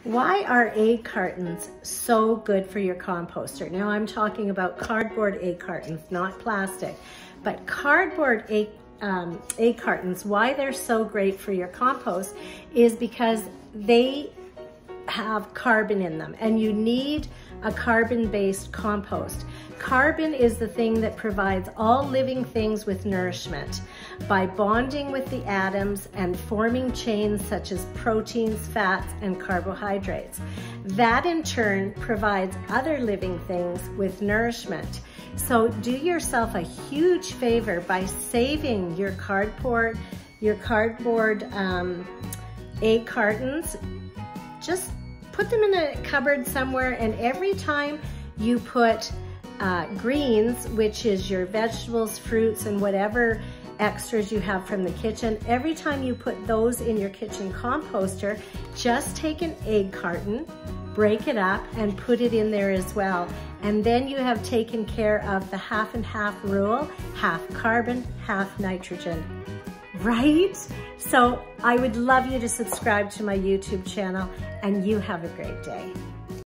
Why are egg cartons so good for your composter? Now I'm talking about cardboard egg cartons, not plastic, but cardboard egg cartons, why they're so great for your compost is because they have carbon in them, and you need a carbon-based compost. Carbon is the thing that provides all living things with nourishment by bonding with the atoms and forming chains such as proteins, fats, and carbohydrates. That in turn provides other living things with nourishment. So do yourself a huge favor by saving your cardboard egg cartons. Just put them in a cupboard somewhere, and every time you put greens, which is your vegetables, fruits, and whatever extras you have from the kitchen, every time you put those in your kitchen composter, just take an egg carton, break it up, and put it in there as well. And then you have taken care of the half and half rule, half carbon, half nitrogen. Right? So I would love you to subscribe to my YouTube channel, and you have a great day.